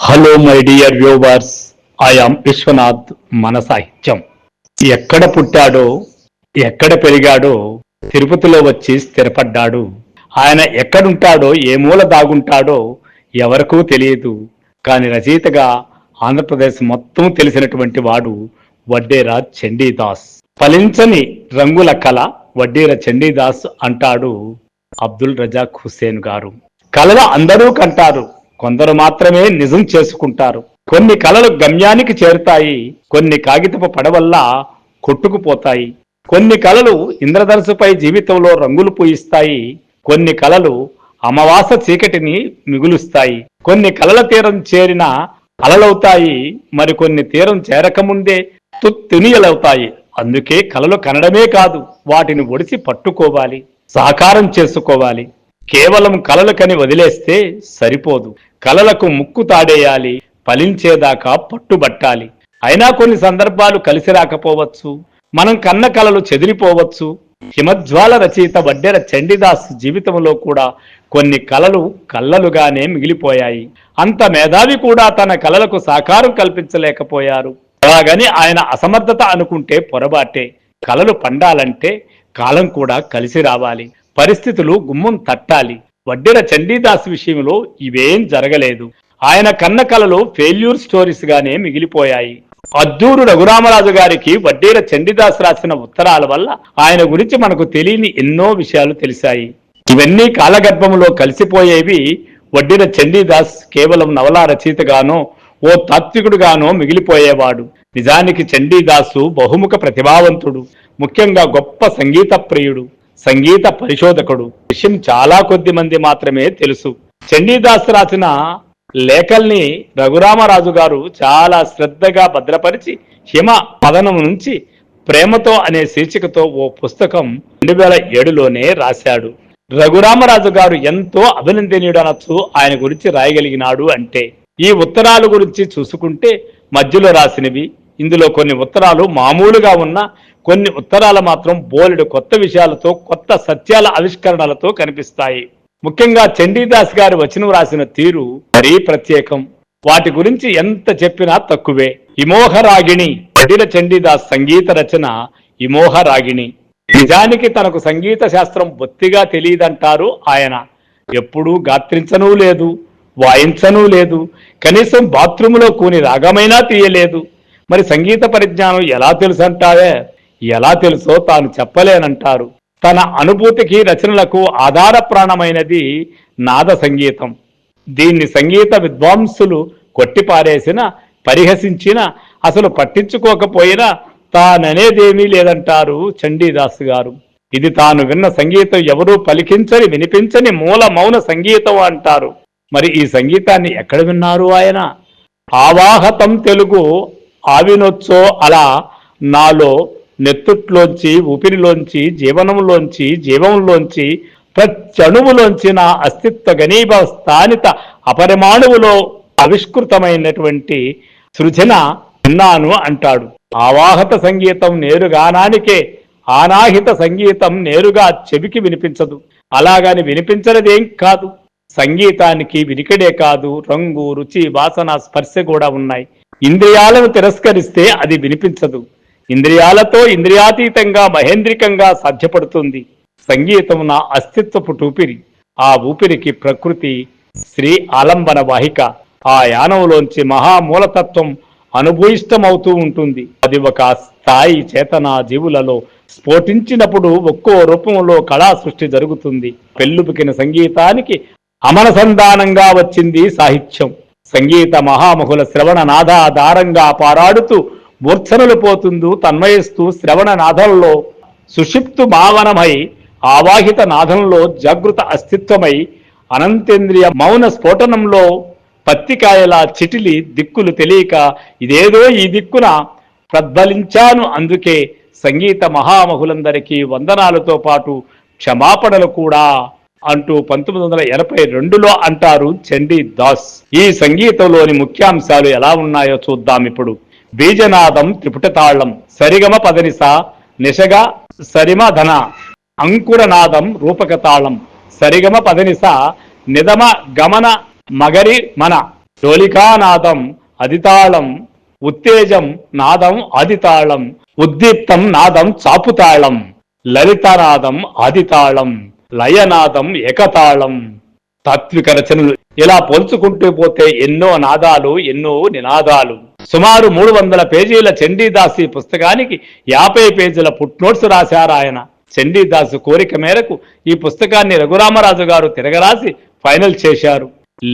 Hello my dear viewers, I am Vishwanath. మన సాహిత్యం. ఎక్కడ పుట్టాడో, ఎక్కడ పెరిగాడో, తిరుపతిలో వచ్చి స్థిరపడ్డాడు. ఆయన ఎక్కడుంటాడో, ఏ మూల దాగుంటాడో ఎవరికూ తెలియదు. కానీ రచయితగా ఆంధ్రప్రదేశ్ మొత్తం తెలిసినటువంటి వాడు వడ్డేర చండీదాస్. ఫలించని రంగుల కళ వడ్డేర చండీదాస్ అంటాడు అబ్దుల్ రజాక్ హుస్సేన్ గారు. కళలు అందరూ కంటారు, కొందరు మాత్రమే నిజం చేసుకుంటారు. కొన్ని కళలు గమ్యానికి చేరుతాయి, కొన్ని కాగితపు పడవల్లా కొట్టుకుపోతాయి. కొన్ని కళలు ఇంద్రధనుసుపై జీవితంలో రంగులు పూయిస్తాయి. కొన్ని కళలు అమావాస చీకటిని మిగులుస్తాయి. కొన్ని కళల తీరం చేరిన అలలవుతాయి, మరికొన్ని తీరం చేరకముందే తునియలవుతాయి. అందుకే కళలు కనడమే కాదు, వాటిని ఒడిసి పట్టుకోవాలి, సాకారం చేసుకోవాలి. కేవలం కలలు కని వదిలేస్తే సరిపోదు. కలలకు ముక్కు తాడేయాలి, ఫలించేదాకా పట్టుబట్టాలి. అయినా కొన్ని సందర్భాలు కలిసి రాకపోవచ్చు, మనం కన్న కలలు చెదిరిపోవచ్చు. హిమజ్వాల రచయిత వడ్డేర చండీదాస్ జీవితంలో కూడా కొన్ని కలలు కల్లలుగానే మిగిలిపోయాయి. అంత మేధావి కూడా తన కలలకు సాకారం కల్పించలేకపోయారు. అలాగని ఆయన అసమర్థత అనుకుంటే పొరబాటే. కలలు పండాలంటే కాలం కూడా కలిసి రావాలి, పరిస్థితులు గుమ్మం తట్టాలి. వడ్డేర చండీదాస్ విషయంలో ఇవేం జరగలేదు. ఆయన కన్న కలలు ఫెయిల్యూర్ స్టోరీస్ గానే మిగిలిపోయాయి. అద్దూరు రఘురామరాజు గారికి వడ్డేర చండీదాస్ రాసిన ఉత్తరాల వల్ల ఆయన గురించి మనకు తెలియని ఎన్నో విషయాలు తెలిసాయి. ఇవన్నీ కాలగర్భంలో కలిసిపోయేవి. వడ్డేర చండీదాస్ కేవలం నవలా రచయితగానో ఓ తాత్వికుడుగానో మిగిలిపోయేవాడు. నిజానికి చండీదాసు బహుముఖ ప్రతిభావంతుడు, ముఖ్యంగా గొప్ప సంగీత ప్రియుడు, సంగీత పరిశోధకుడు. విషయం చాలా కొద్ది మంది మాత్రమే తెలుసు. చండీదాస్ రాసిన లేఖల్ని రఘురామరాజు గారు చాలా శ్రద్ధగా భద్రపరిచి హిమ పదనం నుంచి ప్రేమతో అనే శీర్షికతో ఓ పుస్తకం 2007లోనే రాశాడు. రఘురామరాజు గారు ఎంతో అభినందనీయుడనొచ్చు ఆయన గురించి రాయగలిగినాడు అంటే. ఈ ఉత్తరాల గురించి చూసుకుంటే మధ్యలో రాసినవి, ఇందులో కొన్ని ఉత్తరాలు మామూలుగా ఉన్న, కొన్ని ఉత్తరాలు మాత్రం బోలెడు కొత్త విషయాలతో, కొత్త సత్యాల ఆవిష్కరణలతో కనిపిస్తాయి. ముఖ్యంగా చండీదాస్ గారి వచనం రాసిన తీరు మరీ ప్రత్యేకం. వాటి గురించి ఎంత చెప్పినా తక్కువే. ఇమోహరాగిణి, వడ్డేర చండీదాస్ సంగీత రచన ఇమోహరాగిణి. నిజానికి తనకు సంగీత శాస్త్రం బొత్తిగా తెలియదంటారు ఆయన. ఎప్పుడూ గాత్రించనూ లేదు, వాయించనూ లేదు, కనీసం బాత్రూంలో కూని రాగమైనా తీయలేదు. మరి సంగీత పరిజ్ఞానం ఎలా తెలుసంటావే? ఎలా తెలుసో తాను చెప్పలేనంటారు. తన అనుభూతికి, రచనలకు ఆధార ప్రాణమైనది నాద సంగీతం. దీన్ని సంగీత విద్వాంసులు కొట్టిపారేసిన, పరిహసించిన, అసలు పట్టించుకోకపోయినా తాననేదేమీ లేదంటారు చండీదాస్ గారు. ఇది తాను విన్న సంగీతం ఎవరూ పలికించని, వినిపించని మూల మౌన సంగీతం అంటారు. మరి ఈ సంగీతాన్ని ఎక్కడ విన్నారు ఆయన? ఆవాహతం తెలుగు ఆవినొచ్చో అలా నాలో నెత్తుట్లోంచి, ఊపిరిలోంచి, జీవనంలోంచి, జీవంలోంచి, ప్రత్యణువులోంచి నా అస్తిత్వ గణీభ స్థానిత అపరిమాణువులో ఆవిష్కృతమైనటువంటి సృజన విన్నాను అంటాడు. ఆవాహత సంగీతం నేరుగానానికే, ఆనాహిత సంగీతం నేరుగా చెవికి వినిపించదు. అలాగని వినిపించనిదేం కాదు. సంగీతానికి వినికిడే కాదు, రంగు, రుచి, వాసన, స్పర్శ కూడా ఉన్నాయి. ఇంద్రియాలను తిరస్కరిస్తే అది వినిపించదు. ఇంద్రియాలతో ఇంద్రియాతీతంగా, మహేంద్రికంగా సాధ్యపడుతుంది. సంగీతం నా అస్తిత్వపు ఊపిరి. ఆ ఊపిరికి ప్రకృతి శ్రీ ఆలంబన వాహిక. ఆ యానంలోంచి మహామూలతత్వం అనుభూయిష్టమవుతూ ఉంటుంది. అది ఒక స్థాయి చేతన జీవులలో స్ఫోటించినప్పుడు ఒక్కో రూపంలో కళా సృష్టి జరుగుతుంది. పెళ్ళుబికిన సంగీతానికి అమనసంధానంగా వచ్చింది సాహిత్యం. సంగీత మహామహుల శ్రవణ నాదాధారంగా పారాడుతూ మూర్ఛనలు పోతుందు తన్మయిస్తూ శ్రవణ నాదంలో సుషిప్తు భావనమై, ఆవాహిత నాదంలో జాగృత అస్తిత్వమై, అనంతేంద్రియ మౌన స్ఫోటనంలో పత్తికాయల చిటిలి దిక్కులు తెలియక ఇదేదో ఈ దిక్కున ప్రద్బలించాను. అందుకే సంగీత మహామహులందరికీ వందనాలతో పాటు క్షమాపణలు కూడా అంటూ 1982లో అంటారు చండీదాస్. ఈ సంగీతంలోని ముఖ్యాంశాలు ఎలా ఉన్నాయో చూద్దాం ఇప్పుడు. బీజనాదం త్రిపుటతాళం, సరిగమ పదనిస, నిషగ సరిమ ధన, అంకురనాదం రూపకతాళం, సరిగమ పదనిస నిదమ గమన మగరి మన డోలికానాదం అదితాళం ఉత్తేజం నాదం ఆదితాళం ఉద్దీప్తం నాదం చాపుతాళం లలితనాదం ఆదితాళం లయనాదం ఏకతాళం. తాత్విక రచనలు ఇలా పోల్చుకుంటూ పోతే ఎన్నో నాదాలు, ఎన్నో నినాదాలు. సుమారు 300 పేజీల చండీదాసి పుస్తకానికి 50 పేజీల ఫుట్నోట్స్ రాశారు ఆయన. చండీదాసు కోరిక మేరకు ఈ పుస్తకాన్ని రఘురామరాజు గారు తిరగరాసి ఫైనల్ చేశారు.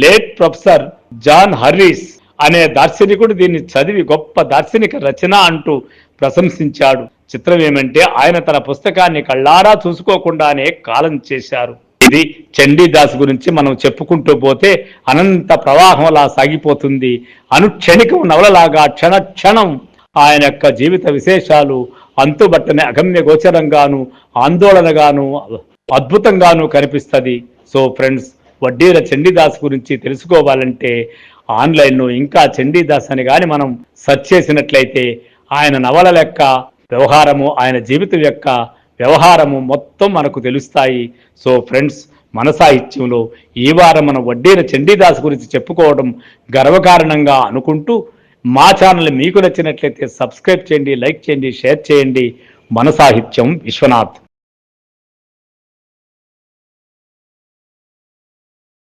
లేట్ ప్రొఫెసర్ జాన్ హర్రీస్ అనే దార్శనికుడు దీన్ని చదివి గొప్ప దార్శనిక రచన అంటూ ప్రశంసించాడు. చిత్రం ఏమంటే ఆయన తన పుస్తకాన్ని కళ్ళారా చూసుకోకుండానే కాలం చేశారు. ఇది చండీదాస్ గురించి మనం చెప్పుకుంటూ పోతే అనంత ప్రవాహంలా సాగిపోతుంది. అనుక్షణికం నవలలాగా క్షణ క్షణం ఆయన యొక్క జీవిత విశేషాలు అంతుబట్టని అగమ్య గోచరంగాను ఆందోళనగాను అద్భుతంగాను కనిపిస్తుంది. సో ఫ్రెండ్స్, వడ్డీల చండీదాస్ గురించి తెలుసుకోవాలంటే ఆన్లైన్లో ఇంకా చండీదాస్ అని కానీ మనం సెర్చ్ చేసినట్లయితే ఆయన నవలల యొక్క వ్యవహారము, ఆయన జీవితం యొక్క వ్యవహారము మొత్తం మనకు తెలుస్తాయి. సో ఫ్రెండ్స్, మన సాహిత్యంలో ఈ వారం మనం వడ్డీల చండీదాస్ గురించి చెప్పుకోవడం గర్వకారణంగా అనుకుంటూ మా ఛానల్ మీకు నచ్చినట్లయితే సబ్స్క్రైబ్ చేయండి, లైక్ చేయండి, షేర్ చేయండి. మన సాహిత్యం విశ్వనాథ్.